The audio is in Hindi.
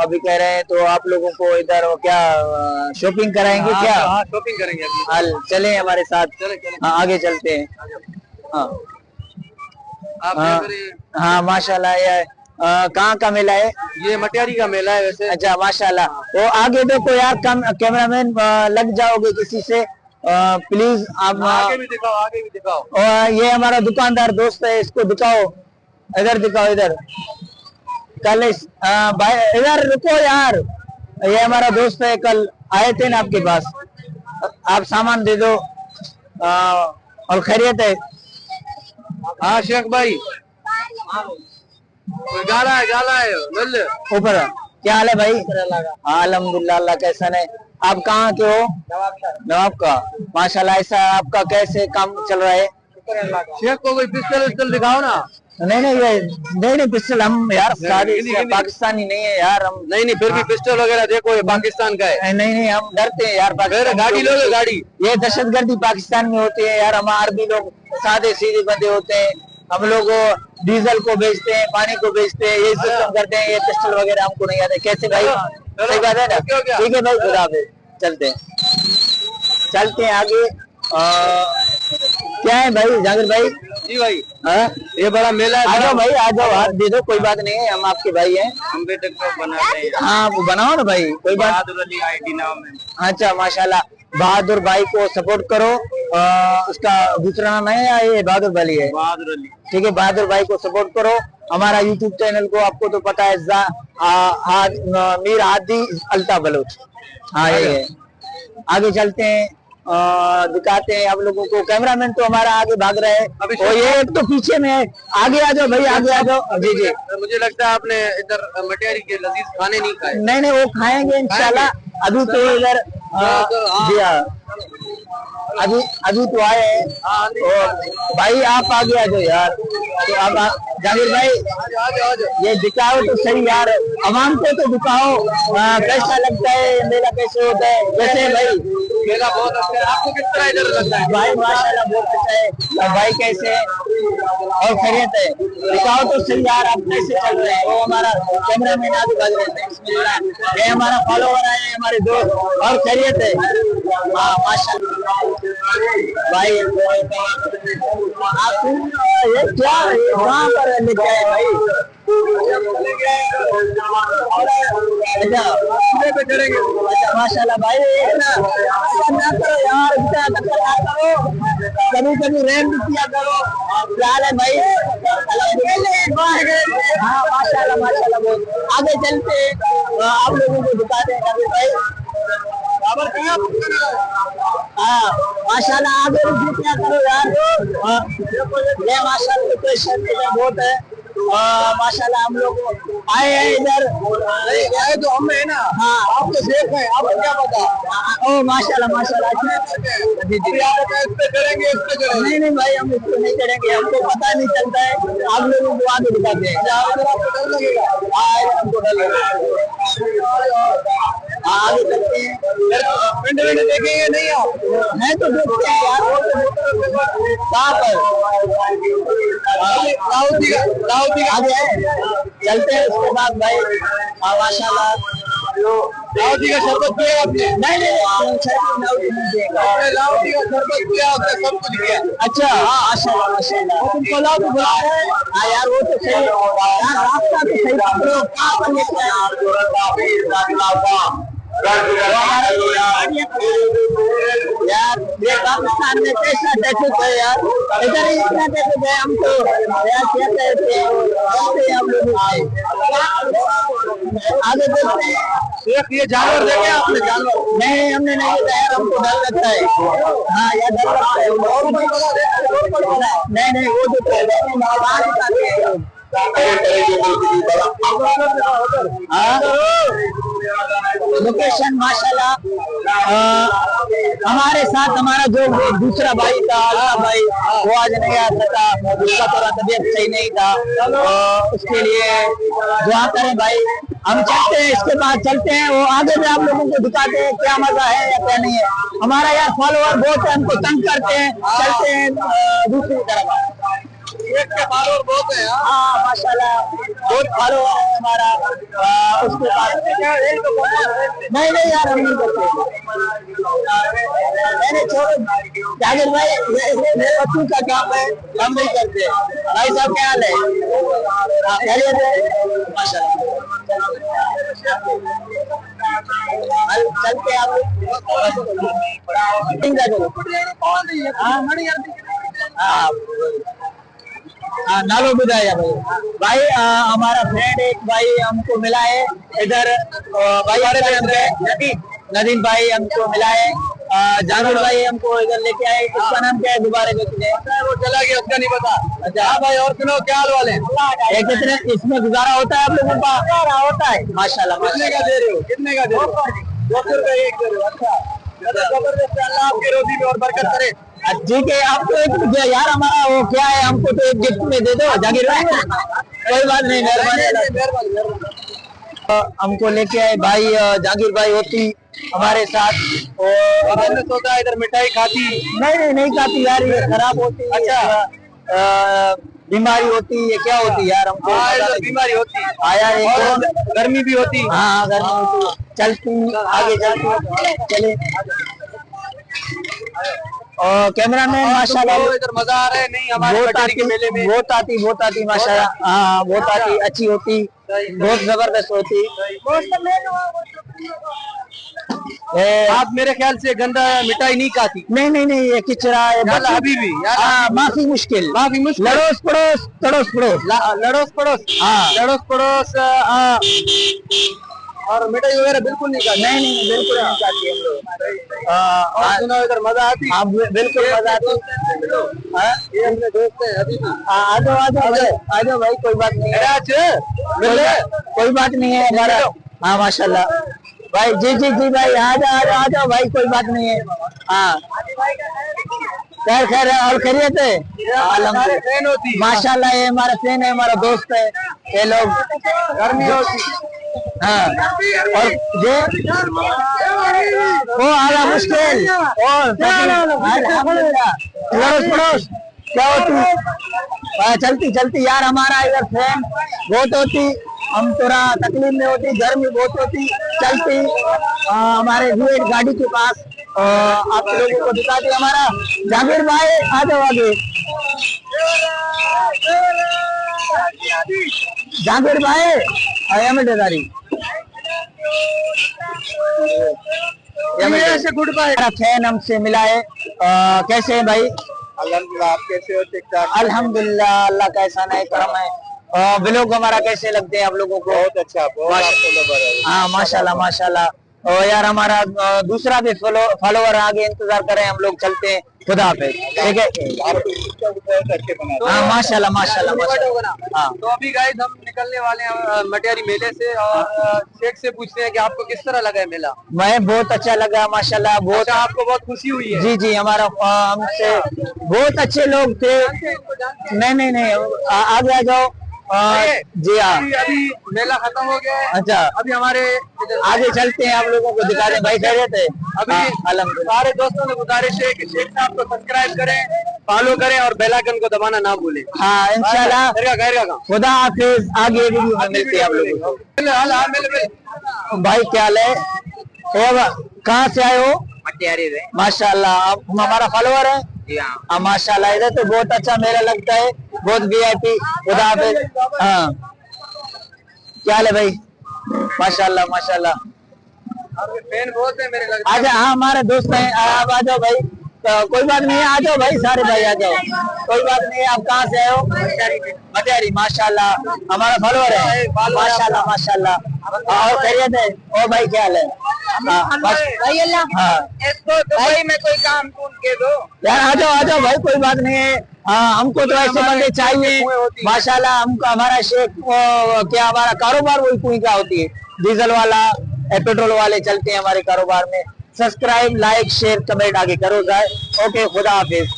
अभी कह रहे हैं, तो आप लोगों को इधर क्या शॉपिंग कराएंगे? हाँ, क्या हाँ, शॉपिंग करेंगे अभी। हाल, चले हमारे साथ। चले चले। हाँ, आगे चलते हैं। हाँ आप हाँ देख रहे हैं, हाँ, माशाल्लाह। ये कहाँ का मेला है? ये मटियारी का मेला है वैसे। अच्छा, माशाल्लाह। वो आगे देखो यार, कैमरामैन लग जाओगे किसी से, प्लीज आप। आगे भी दिखाओ, आगे भी दिखाओ। और ये हमारा दुकानदार दोस्त है, इसको दिखाओ, इधर दिखाओ, इधर। कल भाई इधर रुको यार, ये हमारा दोस्त है, कल आए थे ना आपके पास, आप सामान दे दो। और खैरियत है? हाँ शेख भाई, गाला है नल। ऊपर क्या हाल है भाई? हाँ अल्हम्दुलिल्लाह, अल्लाह कैसा है। आप कहाँ के हो? नवाब का। माशाल्लाह। ऐसा आपका कैसे काम चल रहा है? शेख को कोई पिस्टल दिखाओ ना। नहीं नहीं, ये नहीं पिस्टल, हम यार सारे पाकिस्तानी नहीं है यार हम। नहीं फिर भी पिस्टल वगैरह देखो, ये पाकिस्तान का है। नहीं, हम डरते हैं यार पाकिस्तान। गाड़ी लोगे गाड़ी, ये दहशतगर्दी पाकिस्तान में होती है यार। हम आर्मी लोग सादे सीधे बंदे होते हैं, हम लोग डीजल को बेचते हैं, पानी को बेचते हैं, ये सिस्टम करते हैं। ये पिस्टल वगैरह हमको नहीं आते। कैसे भाई? सही बात है ना? ठीक है भाई, खुदा हाफिज़। चलते हैं आगे। क्या है भाई जाकिर भाई? जी भाई। हाँ, ये बड़ा मेला है। आ जाओ भाई, आ जाओ, हाथ दे दो, कोई बात नहीं है, हम आपके भाई हैं। हम बेटे को बनाते हैं। हाँ, वो बनाओ ना भाई, कोई बात। बहादुर अली आईडी नाम है। अच्छा, माशाल्लाह। बहादुर भाई को सपोर्ट करो। उसका दूसरा नाम है या ये बहादुर भाई है? बहादुर अली। ठीक है, बहादुर भाई को सपोर्ट करो। हमारा यूट्यूब चैनल को आपको तो पता है, मीर हादी अल्ताफ बलोच। हाँ, यही है। आगे चलते हैं, दिखाते हैं आप लोगों को। कैमरामैन तो हमारा आगे भाग रहा है, और ये एक तो पीछे में है। आगे आ जाओ भाई, आगे आ जाओ। जी जी। मुझे लगता है आपने इधर मटियारी के लजीज खाने नहीं खाए। नहीं, वो खाएंगे इंशाल्लाह। अभी तो इधर जी हाँ, अभी तो आए हैं। और भाई आप आगे आ जाओ यार। तो अब जाकिर भाई, ये दिखाओ तो सही यार, आवाम को तो दिखाओ। कैसा लगता है मेला, कैसे होता है? वैसे भाई मेला बहुत अच्छा है। आपको किस तरह इधर लगता है? भाई माशाल्लाह बहुत अच्छा है। भाई कैसे है? और खैरियत है? दिखाओ तो सही यार, आप कैसे चल रहे हैं? वो हमारा कैमरामैन आगे भाग रहे हैं। ये हमारा फॉलोवर है, हमारे दोस्त। और खैरियत है? हाँ माशाल्लाह भाई। आप ये क्या है, कहाँ पर लेके आए भाई? अच्छा माशाल्लाह भाई, ना करो यार, ना करो, कभी रैम भी किया करो। क्या है भाई? हाँ माशाल्लाह बहुत। आगे चलते आप लोगों को दिखाते हैं भाई। हाँ माशाल्लाह, आगे भी क्या करो यार। ये माशाल्लाह लोकेशन बहुत है। माशाल्लाह हम लोग आए हैं इधर। आए तो हम है ना। हाँ, आप तो सेफ है, आपको क्या पता। ओ माशाल्लाह। जी जी। इस पे करेंगे, इस पे करेंगे। नहीं भाई, हम इसको नहीं करेंगे, हमको पता नहीं चलता है। आप लोगों को आगे दिखाते हैं। आपको डर लगेगा। हमको डर लगेगा। आगे चलते हैं। पिंड देखेंगे नहीं आप? है तो देखते हैं यार। कहाँ पर? आगे है, चलते हैं उसके बाद भाई। माशाल्लाह लाहौती का शरबत पिया आपने? नहीं, आपने लाहौती का शरबत पिया, आपने सब कुछ किया। अच्छा हाँ माशाल्लाह। तुमको लाओ तो बुला रहे हैं। हाँ यार, वो तो सही है यार, रास्ता तो सही पकड़ो। कहाँ पर लेके यार? ये पाकिस्तान में कैसा ट्रैफिक है यार, इधर ही इतना ट्रैफिक है। हम तो यार क्या कहते हैं, हम लोग आगे देखते हैं। ये जानवर देखे आपने? जानवर नहीं, हमने नहीं देखा यार, हमको डर लगता है। हाँ यार, डर लगता है। नहीं, वो तो लोकेशन माशाल्लाह। हमारे साथ हमारा जो दूसरा भाई था, अल्लाह भाई, वो आज नहीं आ सका, उसका थोड़ा तबीयत सही नहीं था। उसके लिए दुआ करें भाई। हम चलते हैं, इसके बाद चलते हैं, वो आगे भी आप लोगों को दिखाते हैं क्या मजा है या क्या नहीं है। हमारा यार फॉलोअर बहुत है, हमको तंग करते हैं। चलते हैं दूसरी तरफ। शेख के फॉलोअर बहुत है। हाँ माशाल्लाह बहुत फॉलो है हमारा। उसके बाद नहीं नहीं यार हम नहीं करते। नहीं छोड़ो जाकिर भाई, ये बच्चों का काम है, हम नहीं करते। भाई साहब क्या हाल है? खैरियत है माशाल्लाह। चलते आप नालो बुधाया भाई। भाई हमारा फ्रेंड एक भाई हमको मिला है इधर, भाई नदीम भाई हमको मिला है। जानवर भाई हमको इधर लेके आए। इसका नाम क्या है दोबारा? वो चला गया, उसका नहीं पता। अच्छा हाँ भाई, और सुनो क्या हाल वाले? ये कितने इसमें गुजारा होता है आप लोगों का? होता है माशाल्लाह। कितने का दे रहे हो? कितने का दे रहे हो? 200 रुपए एक दे रहे हो। अच्छा जबरदस्त, अल्लाह आपकी रोजी में और बरकत करे। ठीक है, आपको एक यार हमारा वो क्या है, हमको तो एक गिफ्ट में दे दो जाकिर भाई। कोई बात नहीं, मेहरबानी। हमको लेके आए भाई जाकिर भाई होती हमारे साथ। और हमने सोचा इधर मिठाई खाती। नहीं खाती यार, ये खराब होती है। अच्छा बीमारी होती है, क्या होती है यार हमको बीमारी होती है। यार गर्मी भी होती। हाँ गर्मी होती। चलती आगे चलती चले। और कैमरामैन माशाल्लाह इधर मजा आ रहा है। नहीं हमारे मटेरी के मेले में बहुत आती माशाल्लाह। हाँ बहुत आती, अच्छी होती, बहुत जबरदस्त होती। आप मेरे ख्याल से गंदा मिठाई नहीं खाती। नहीं ये किचरा है अभी भी यार, माफी मुश्किल लड़ोस पड़ोस तड़ोस पड़ोस लड़ोस पड़ोस। हाँ लड़ोस पड़ोस। और मिठाई वगैरह बिल्कुल नहीं खाती। नहीं बिल्कुल नहीं खाती हम लोग। और सुनो इधर मजा आती। हाँ बिल्कुल मजा आती। ये अपने दोस्त है अभी भी। आ जाओ भाई, कोई बात नहीं है। कोई बात नहीं है हमारा। हाँ माशाल्लाह भाई। जी भाई आ जाओ भाई, कोई बात नहीं है। हाँ खैर और खैरियत है माशाल्लाह। ये हमारा फ्रेंड है, हमारा दोस्त है। ये लोग गर्मी होती। हाँ और ये वो आगा मुश्किल और लड़ोस पड़ोस क्या होती। चलती यार हमारा इधर फ्रेंड बहुत होती। हम थोड़ा तकलीफ में होती, गर्मी बहुत होती। चलती हमारे रूट गाड़ी के पास आप लोगों को दिखा दी हमारा जाकिर भाई। आ जाओ आगे जाकिर भाई। मेरा गुड बाय फैन हमसे मिला है। कैसे है भाई? अल्हम्दुलिल्लाह, आप कैसे हो? ठीक ठाक अल्हम्दुलिल्लाह, अल्लाह का एहसान है, करम है। ब्लॉग हमारा कैसे लगते हैं आप लोगों को? बहुत अच्छा, हाँ माशाल्लाह। और यार हमारा दूसरा भी फॉलोवर आगे इंतजार करें, हम लोग चलते हैं। खुदा हाफिज़। ठीक है हाँ माशाल्लाह। हाँ तो अभी गाइस हम निकलने वाले हैं मटियारी मेले से। और शेख से पूछते हैं कि आपको किस तरह लगा है मेला? मैं बहुत अच्छा लगा माशाल्लाह। बहुत आपको बहुत खुशी हुई है? जी हमारा हमसे बहुत अच्छे लोग थे। नहीं आगे आ जाओ। जी हाँ अभी मेला खत्म हो गया है। अच्छा अभी हमारे आगे चलते हैं, आप लोगों को दिखा दें। भाई खैरियत है? अभी सारे दोस्तों से गुजारिश है कि शेख साहब को सब्सक्राइब करें, फॉलो करें और बेल आइकन को दबाना ना भूलें। हाँ इंशाल्लाह। खुदा हाफिज़। आगे वीडियो में मिलते हैं आप लोगों को। भाई क्या हाल है? कहाँ से आए हो? मटियारी से। माशाल्लाह आप हमारा फॉलोअर है? जी हाँ माशाल्लाह। इधर तो बहुत अच्छा मेला लगता है, बहुत VIP। खुदा हाफिज़। हाँ क्या हाल है भाई? माशाल्लाह फैन बहुत है मेरे लगता है। अच्छा हाँ हमारे दोस्त हैं, आप आ जाओ भाई। तो कोई बात नहीं है, आ जाओ भाई, सारे भाई आ जाओ, कोई बात नहीं है। आप कहाँ से आए हो? मटियारी। माशाल्लाह हमारा फॉलोअर है। माशाल्लाह। और खैरियत है? ओ भाई क्या हाल है? भाई अल्लाह इसको दुबई में कोई काम ढूंढ के दो यार। आ जाओ भाई, कोई बात नहीं है। हमको तो ऐसे बंदे चाहिए माशाल्लाह। हमको हमारा शेख क्या हमारा कारोबार वही कुएं का होती है, डीजल वाला पेट्रोल वाले चलते हैं हमारे कारोबार में। सब्सक्राइब, लाइक, शेयर, कमेंट आगे करो जाए। ओके खुदा हाफिज़।